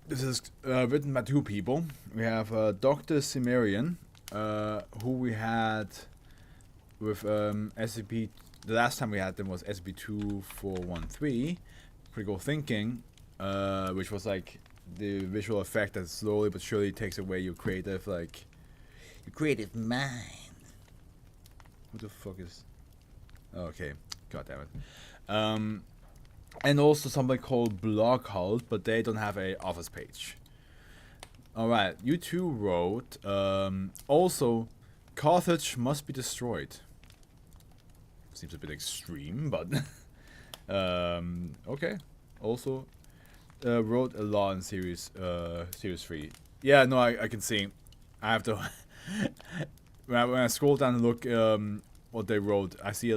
This is written by two people. We have Dr. Cimmerian, who we had with SCP. The last time we had them was SCP-2413, Critical Thinking, which was like the visual effect that slowly but surely takes away your creative mind. Who the fuck is? Okay, god damn it. And also something called Blog Cult, but they don't have a office page. Alright, you two wrote, also, Carthage must be destroyed. Seems a bit extreme, but okay. Also, wrote a lot in series 3. Yeah, no, I can see. I have to when I scroll down and look what they wrote, I see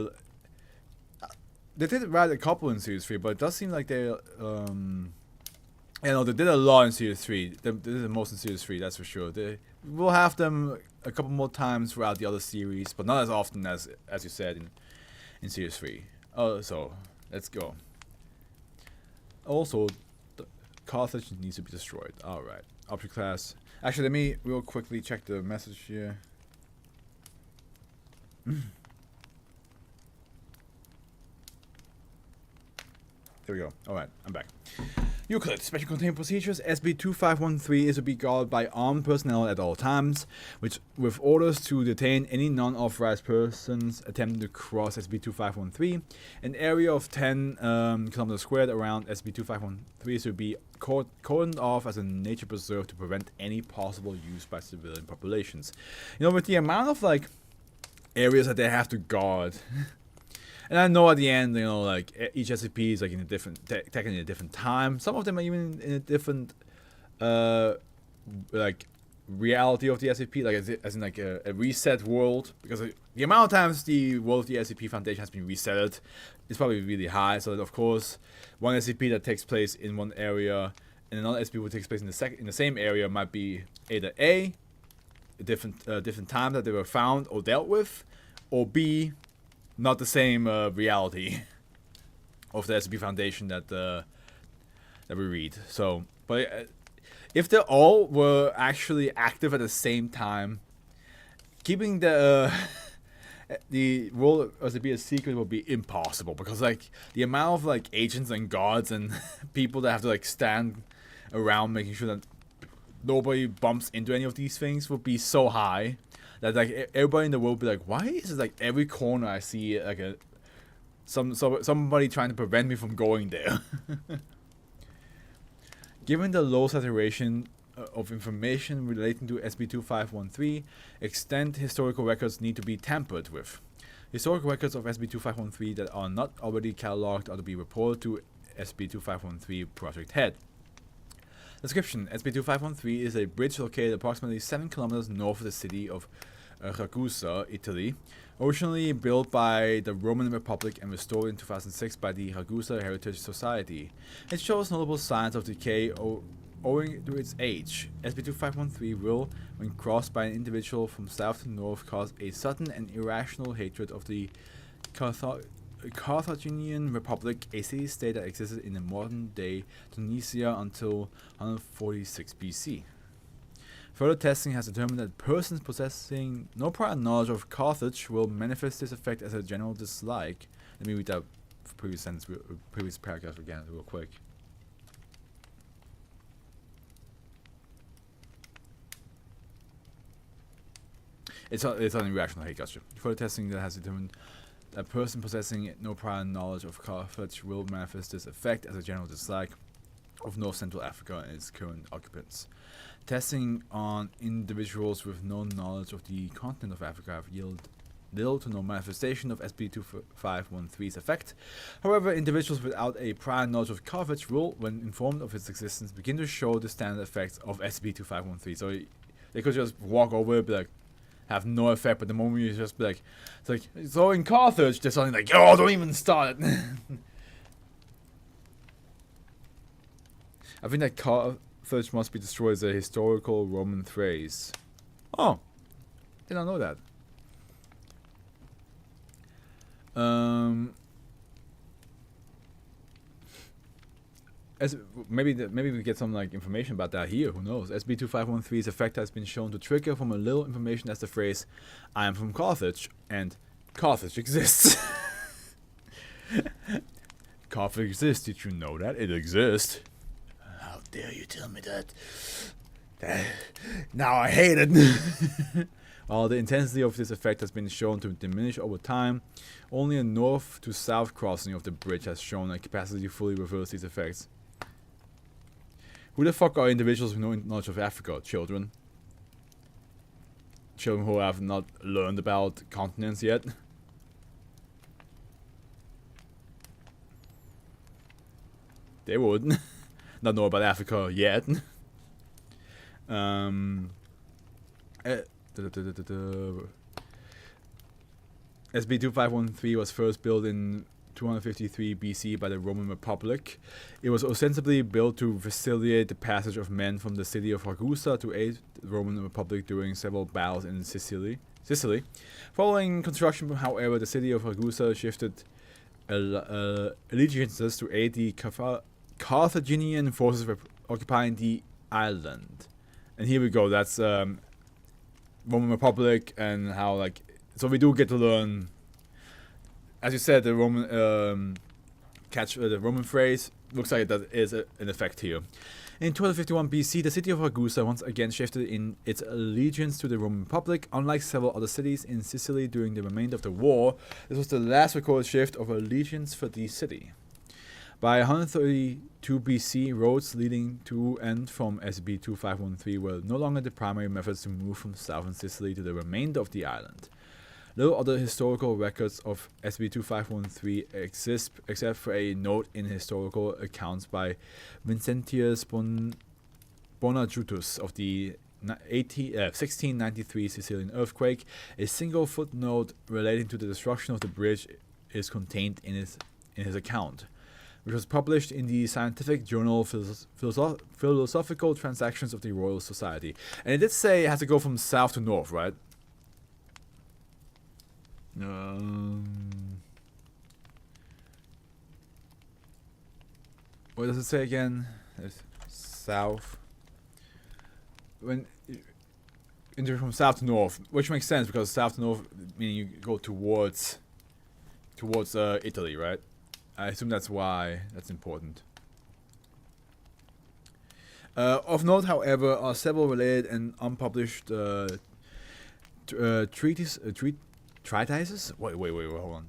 they did write a couple in series 3, but it does seem like they they did a lot in series 3. They did the most in series 3, that's for sure. We'll have them a couple more times throughout the other series, but not as often as you said in series 3. Oh, so let's go. Also, Carthage needs to be destroyed. Alright. Object class. Actually, let me real quickly check the message here. There we go. Alright, I'm back. Euclid. Special Containment Procedures. SB-2513 is to be guarded by armed personnel at all times, with orders to detain any non-authorized persons attempting to cross SB-2513. An area of 10 kilometers squared around SB-2513 is to be cordoned off as a nature preserve to prevent any possible use by civilian populations. You know, with the amount of, like, areas that they have to guard... And I know at the end, you know, like each SCP is like in a different, technically in a different time. Some of them are even in a different, like reality of the SCP, like as in like a reset world. Because the amount of times the world of the SCP Foundation has been resetted is probably really high. So that of course, one SCP that takes place in one area and another SCP that takes place in the same area might be either a different time that they were found or dealt with, or B, not the same reality of the SCP Foundation that we read. So, but if they all were actually active at the same time, keeping the world of SCP a secret would be impossible, because like the amount of like agents and guards and people that have to like stand around making sure that nobody bumps into any of these things would be so high. That like everybody in the world would be like, why is it like every corner I see like somebody trying to prevent me from going there? Given the low saturation of information relating to SB-2513, extant historical records need to be tampered with. Historical records of SB-2513 that are not already cataloged are to be reported to SB-2513 Project Head. Description: SB-2513 is a bridge located approximately 7 kilometers north of the city of Ragusa, Italy. Originally built by the Roman Republic and restored in 2006 by the Ragusa Heritage Society. It shows notable signs of decay owing to its age. SB-2513 will, when crossed by an individual from south to north, cause a sudden and irrational hatred of the Carthaginian Republic, a city-state that existed in the modern-day Tunisia until 146 BC. Further testing has determined that persons possessing no prior knowledge of Carthage will manifest this effect as a general dislike. Let me read that previous paragraph again real quick. It's an irrational hate, gotcha. Further testing that has determined a person possessing no prior knowledge of Carthage will manifest this effect as a general dislike of North Central Africa and its current occupants. Testing on individuals with no knowledge of the continent of Africa have yielded little to no manifestation of SB-2513's effect. However, individuals without a prior knowledge of Carthage will, when informed of its existence, begin to show the standard effects of SB-2513. So they could just walk over it, be like, have no effect, but the moment you just be like, so in Carthage, there's something like, oh, don't even start it. I think that Carthage must be destroyed as a historical Roman phrase. Oh, did not know that. as maybe we get some like information about that here. Who knows? SB2513's effect has been shown to trigger from a little information as the phrase "I am from Carthage" and "Carthage exists." Carthage exists. Did you know that it exists? How dare you tell me that? Now I hate it. While the intensity of this effect has been shown to diminish over time, only a north to south crossing of the bridge has shown a capacity to fully reverse these effects. Who the fuck are individuals with no knowledge of Africa? Children. Children who have not learned about continents yet. They would not know about Africa yet. SB2513 was first built in 253 BC by the Roman Republic. It was ostensibly built to facilitate the passage of men from the city of Ragusa to aid the Roman Republic during several battles in Sicily. Following construction, however, the city of Ragusa shifted allegiances to aid the Carthaginian forces occupying the island. And here we go. That's Roman Republic and how like. So we do get to learn, as you said, the Roman the Roman phrase looks like that is an effect here. In 1251 BC, the city of Ragusa once again shifted in its allegiance to the Roman Republic. Unlike several other cities in Sicily during the remainder of the war, this was the last recorded shift of allegiance for the city. By 132 BC, roads leading to and from SB2513 were no longer the primary methods to move from southern Sicily to the remainder of the island. No other historical records of SB2513 exist except for a note in historical accounts by Vincentius Bonajutus of the 1693 Sicilian earthquake. A single footnote relating to the destruction of the bridge is contained in his account, which was published in the scientific journal Philosophical Transactions of the Royal Society. And it did say it has to go from south to north, right? What does it say again? It's south. When from south to north, which makes sense because south to north meaning you go towards Italy, right? I assume that's why that's important. Of note, however, are several related and unpublished treatises? Wait, hold on.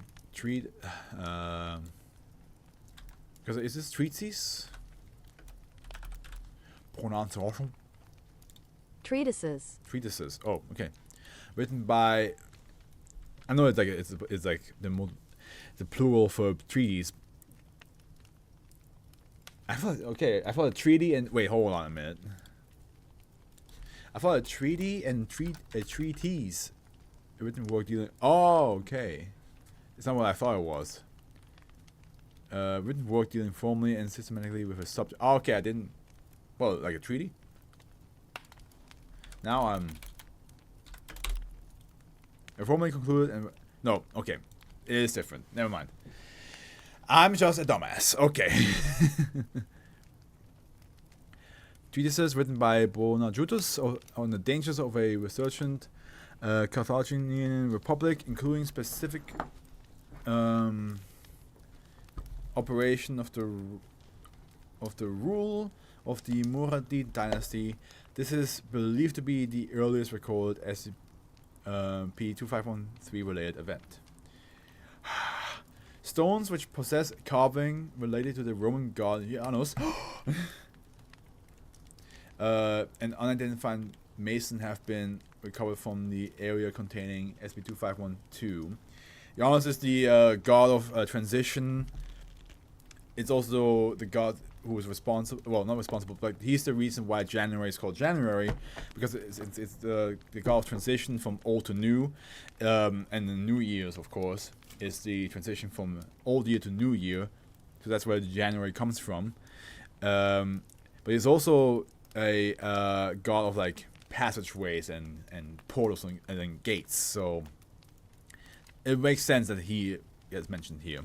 Because is this treatises? Pronunciation? Treatises. Treatises. Oh, okay. Written by. I know it's like the plural for treaties. I thought a treaty and wait, hold on a minute. I thought a treaty and a treatise. A written work dealing. Oh, okay. It's not what I thought it was. Written work dealing formally and systematically with a subject. Oh, okay, I didn't. Well, like a treaty. Now I'm. Formally concluded and no. Okay, it is different. Never mind. I'm just a dumbass. Okay. Treatises written by Bonajutus on the dangers of a resurgent Carthaginian republic, including specific operation of the rule of the Muradid dynasty. This is believed to be the earliest recorded SCP-2513 related event. Stones which possess carving related to the Roman god Janus and unidentified mason have been recovered from the area containing SB2512. Janus is the god of transition. It's also the god who is responsible. Well, not responsible, but he's the reason why January is called January, because it's the god of transition from old to new, and the New Year's, of course, is the transition from old year to new year. So that's where January comes from. But he's also a god of like passageways and portals and then gates. So it makes sense that he is mentioned here.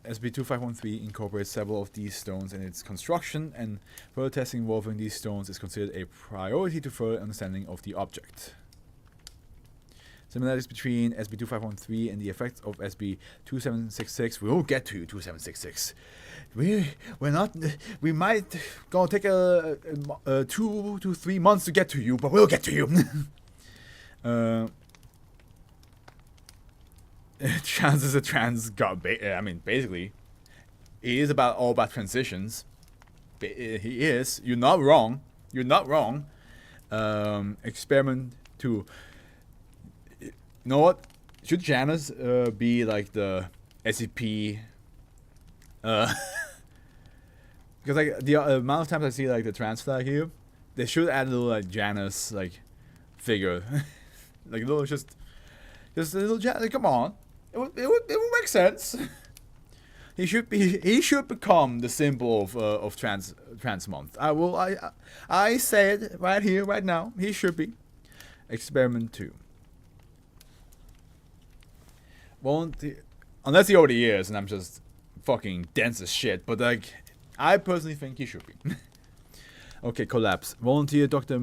SB2513 incorporates several of these stones in its construction, and further testing involving these stones is considered a priority to further understanding of the object. Similarities between SB2513 and the effects of SB2766. We will get to you, 2766. We might gonna take 2 to 3 months to get to you, but we'll get to you. Trans is a trans god. I mean, basically, he is all about transitions. He is. You're not wrong. You're not wrong. Experiment 2. You know what? Should Janus be like the SCP? Because like the amount of times I see like the trans flag here, they should add a little like Janus like figure, like a little just a little Janus. Come on, it would make sense. He should become the symbol of trans month. I say it right here right now. He should be. Experiment 2. Unless he already is, and I'm just fucking dense as shit. But like, I personally think he should be. Okay, collapse. Volunteer Dr.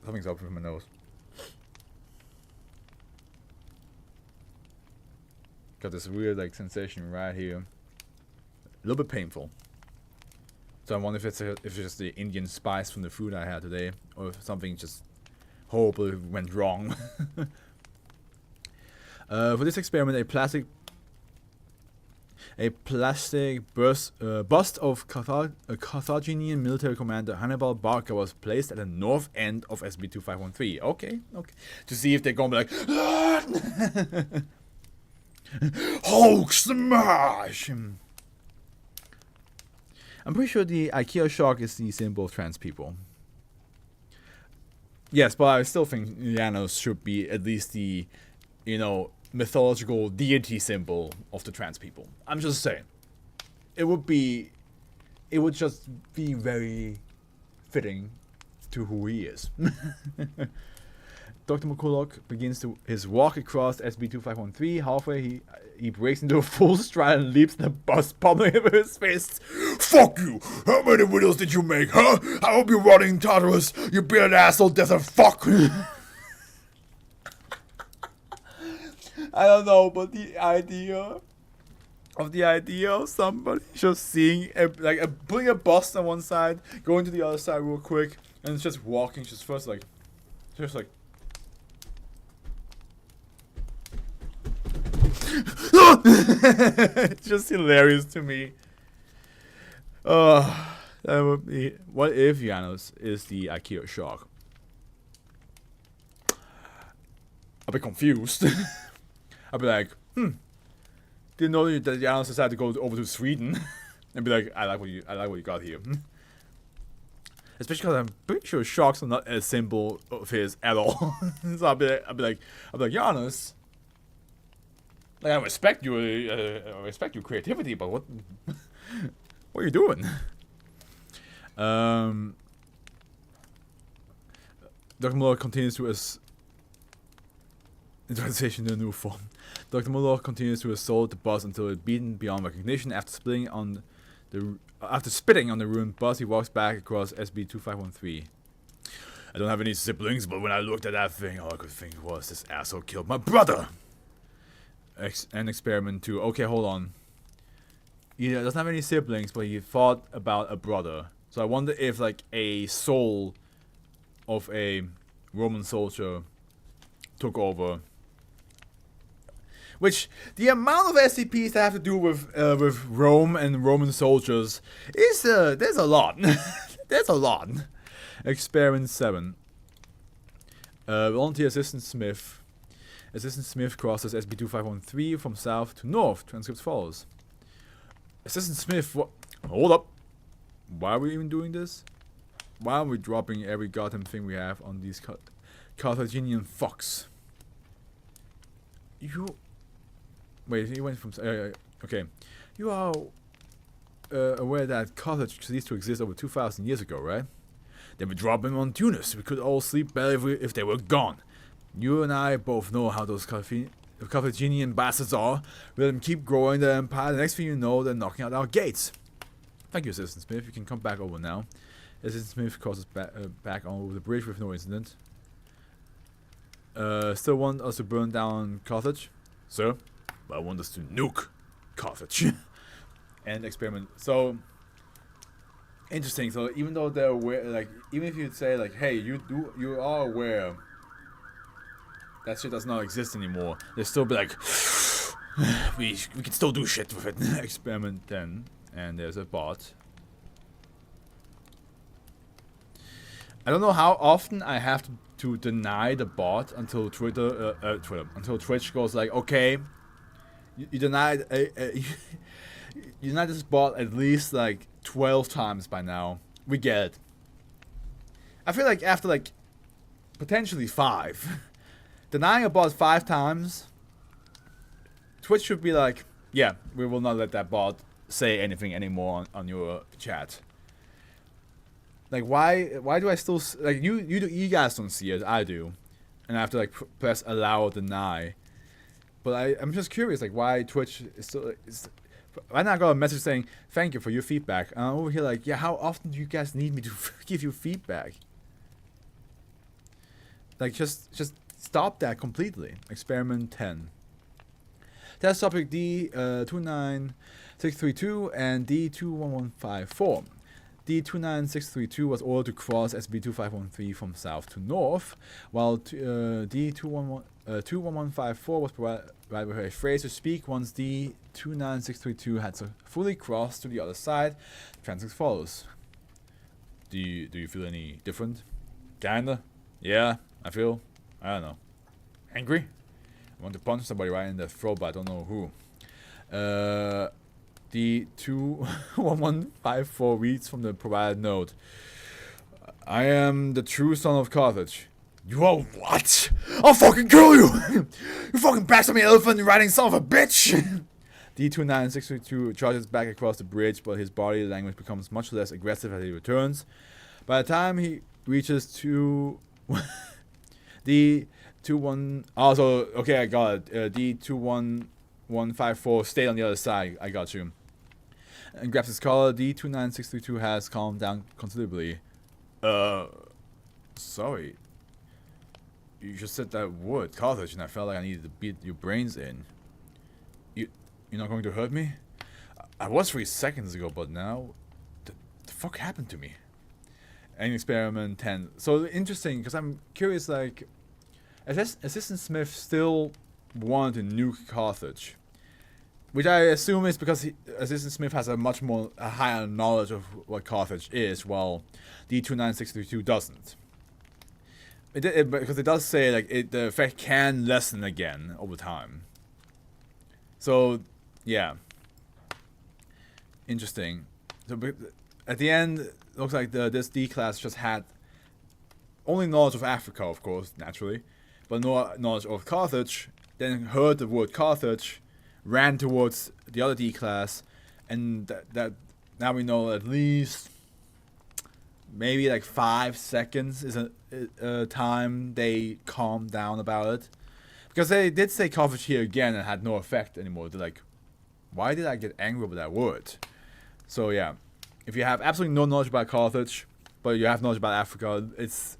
Something's up with my nose. Got this weird like sensation right here. A little bit painful. So I wonder if it's just the Indian spice from the food I had today, or if something just horribly went wrong. For this experiment, a plastic bust of Carthaginian military commander Hannibal Barca was placed at the north end of SB2513. Okay. To see if they're gonna be like, Hulk smash! I'm pretty sure the IKEA shark is the symbol of trans people. Yes, but I still think Janos should be at least the, mythological deity symbol of the trans people. I'm just saying. It would just be very fitting to who he is. Dr. McCulloch begins his walk across SB2513. Halfway, he breaks into a full stride and leaps the bus, pummeling him with his fists. Fuck you! How many videos did you make, huh? I hope you're running, Tartarus, you bearded asshole, desert fuck! I don't know, but the idea of somebody just seeing, putting a bus on one side, going to the other side real quick, and just walking, just like. It's just hilarious to me. That would be. What if Janos is the IKEA shark? I'll be confused. I'll be like, didn't know that Janos decided to go over to Sweden, and be like, I like what you got here. Especially because I'm pretty sure sharks are not a symbol of his at all. So I'll be like, Janos. Like, I respect your creativity, but what are you doing? Dr. Muller continues to transition to a new form. Dr. Muller continues to assault the bus until it's beaten beyond recognition. After spitting on the ruined bus, he walks back across SB2513. I don't have any siblings, but when I looked at that thing, all I could think was, this asshole killed my brother. And experiment 2. Okay, hold on. He doesn't have any siblings, but he thought about a brother. So I wonder if like a soul of a Roman soldier took over. Which the amount of SCPs that have to do with Rome and Roman soldiers is there's a lot. There's a lot. Experiment 7. Volunteer Assistant Smith. Assistant Smith crosses SB2513 from south to north. Transcript follows. Assistant Smith, hold up. Why are we even doing this? Why are we dropping every goddamn thing we have on these Carthaginian fucks? Wait, he went from... okay. You are aware that Carthage ceased to exist over 2,000 years ago, right? Then we drop them on Tunis. We could all sleep better if they were gone. You and I both know how those Carthaginian bastards are. Let them keep growing their empire. The next thing you know, they're knocking out our gates. Thank you, Assistant Smith. You can come back over now. Assistant Smith crosses back on over the bridge with no incident. Still want us to burn down Carthage? Sir? But I want us to nuke Carthage. And experiment. So, interesting. So even though they're aware, like, even if you'd say, like, hey, you are aware that shit does not exist anymore, they still be like, we can still do shit with it. Experiment 10. And there's a bot. I don't know how often I have to deny the bot until until Twitch goes like, okay, you denied you denied this bot at least like 12 times by now. We get it. I feel like after like potentially 5, denying a bot 5 times, Twitch should be like, yeah, we will not let that bot say anything anymore on your chat. Like, why do I still like you guys don't see it, I do, and I have to like press allow or deny. But I'm just curious, like, why Twitch is still right now. I got a message saying thank you for your feedback, and I'm over here like, yeah, how often do you guys need me to give you feedback? Like, just stop that completely. Experiment 10. Test topic D29632 and D21154. D29632 was ordered to cross SB2513 from south to north, while D21154 was provided with a phrase to speak once D29632 had fully crossed to the other side. Transcript follows. Do you feel any different? Kinda. Yeah, I feel, I don't know, angry. I want to punch somebody right in the throat, but I don't know who. D21154 reads from the provided note. I am the true son of Carthage. You are what? I'll fucking kill you! You fucking bastard me elephant riding son of a bitch! D29632 charges back across the bridge, but his body language becomes much less aggressive as he returns. By the time he reaches also, okay, I got it. D21154, stay on the other side. I got you. And grabs his collar. D29632 has calmed down considerably. Sorry. You just said that word, Carthage, and I felt like I needed to beat your brains in. You're not going to hurt me? I was 3 seconds ago, but now, the fuck happened to me? And experiment 10. So interesting, because I'm curious, like, Assistant Smith still wanted to nuke Carthage, which I assume is because Assistant Smith has a higher knowledge of what Carthage is, while D29632 doesn't. Because it does say like the effect can lessen again over time. So yeah, interesting. So at the end, it looks like this D class just had only knowledge of Africa, of course, naturally, but no knowledge of Carthage. Then heard the word Carthage, ran towards the other D class, and that now we know at least maybe like 5 seconds is a time they calmed down about it, because they did say Carthage here again and had no effect anymore. They're like, why did I get angry over that word? So yeah, if you have absolutely no knowledge about Carthage, but you have knowledge about Africa, it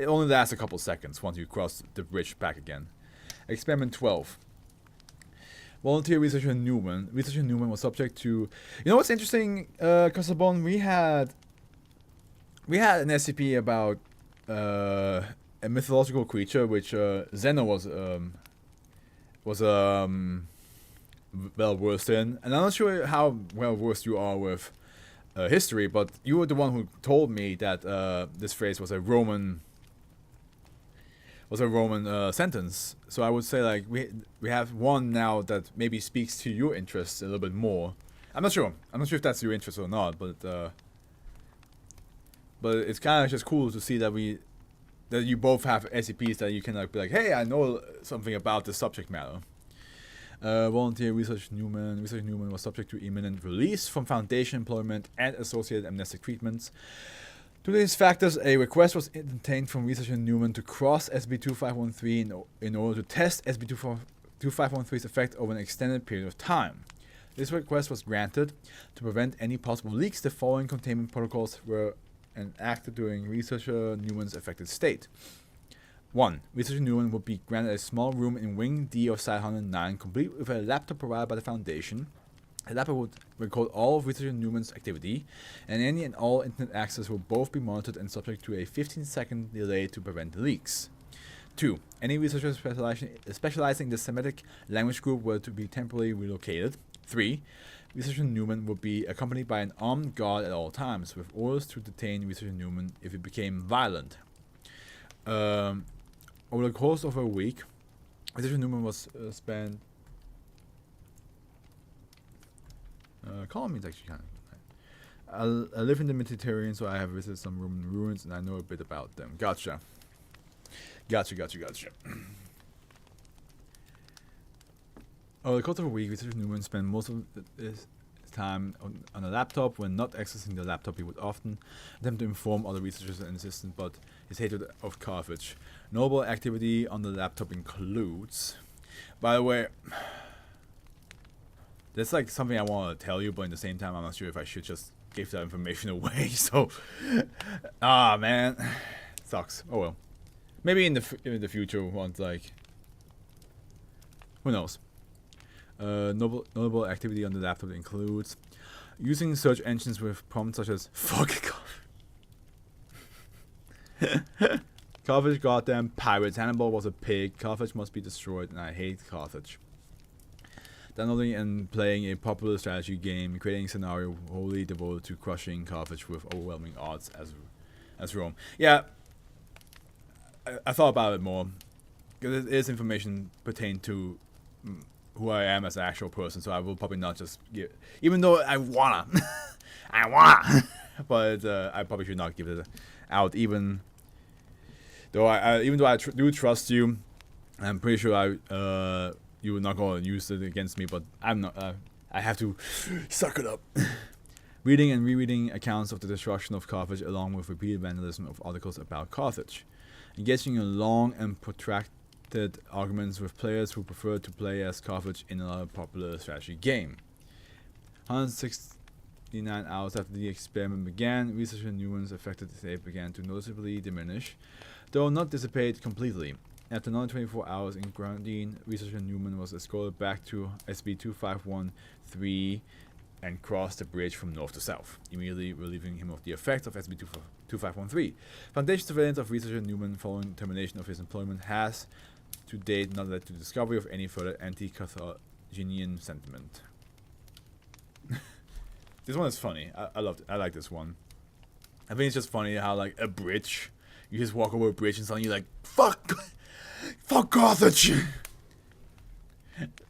only lasts a couple seconds once you cross the bridge back again. Experiment 12. Volunteer researcher Newman. Researcher Newman was subject to... You know what's interesting, Casabon? We had an SCP about a mythological creature which Zeno was well versed in, and I'm not sure how well versed you are with history, but you were the one who told me that this phrase was a Roman sentence. So I would say like we have one now that maybe speaks to your interests a little bit more. I'm not sure if that's your interest or not, but it's kind of just cool to see that you both have SCPs that you can like be like, hey, I know something about the subject matter. Volunteer Research Newman was subject to imminent release from Foundation employment and associated amnestic treatments. Due to these factors, a request was entertained from researcher Newman to cross SB2513 in order to test 2513's effect over an extended period of time. This request was granted to prevent any possible leaks. The following containment protocols were enacted during researcher Newman's affected state. 1. Researcher Newman would be granted a small room in Wing D of Site 109, complete with a laptop provided by the Foundation. The laptop would record all of Researcher Newman's activity, and any and all internet access will both be monitored and subject to a 15-second delay to prevent leaks. 2. Any researchers specializing in the Semitic language group were to be temporarily relocated. 3. Researcher Newman would be accompanied by an armed guard at all times, with orders to detain Researcher Newman if it became violent. Over the course of a week, Researcher Newman was spent. Column means actually kind of. I live in the Mediterranean, so I have visited some Roman ruins and I know a bit about them. Gotcha. Over the course of a week, Researcher Newman spent most of his time on a laptop. When not accessing the laptop, he would often attempt to inform other researchers and assistants about his hatred of Carthage. Notable activity on the laptop includes, by the way, that's like something I want to tell you, but at the same time, I'm not sure if I should just give that information away. So, man, sucks. Oh well. Maybe in the future, once like, who knows. Notable activity on the laptop includes using search engines with prompts such as "fuck Carthage, goddamn pirates, Hannibal was a pig, Carthage must be destroyed, and I hate Carthage." Downloading and playing a popular strategy game, creating a scenario wholly devoted to crushing Carthage with overwhelming odds as Rome. Yeah, I thought about it more, because it is information pertaining to who I am as an actual person, so I will probably not just give, even though I wanna, but I probably should not give it out, even though I do trust you. I'm pretty sure you were not going to use it against me, but I'm not. I have to suck it up. Reading and rereading accounts of the destruction of Carthage, along with repeated vandalism of articles about Carthage. Engaging in long and protracted arguments with players who prefer to play as Carthage in another popular strategy game. 169 hours after the experiment began, researcher Newman's affected state began to noticeably diminish, though not dissipate completely. After another 24 hours in quarantine, researcher Newman was escorted back to SB-2513 and crossed the bridge from north to south, immediately relieving him of the effects of SB-2513. Foundation surveillance of researcher Newman following termination of his employment has, to date, not led to the discovery of any further anti-Carthaginian sentiment. This one is funny. I like this one. I think it's just funny how, like, a bridge, you just walk over a bridge and suddenly you're like, fuck Carthage!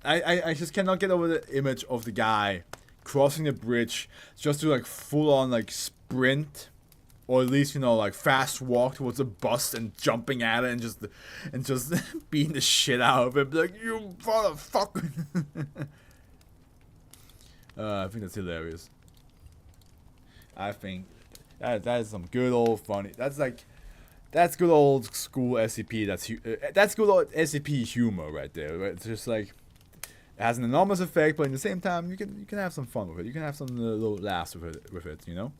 I just cannot get over the image of the guy crossing the bridge just to like full on like sprint, or at least, you know, like fast walk towards a bus and jumping at it and just beating the shit out of it, like, you motherfucker. I think that's hilarious. I think that is some good old funny. That's good old school SCP. That's good old SCP humor right there. Right? It's just like, it has an enormous effect, but at the same time, you can have some fun with it. You can have some little laughs with it, you know.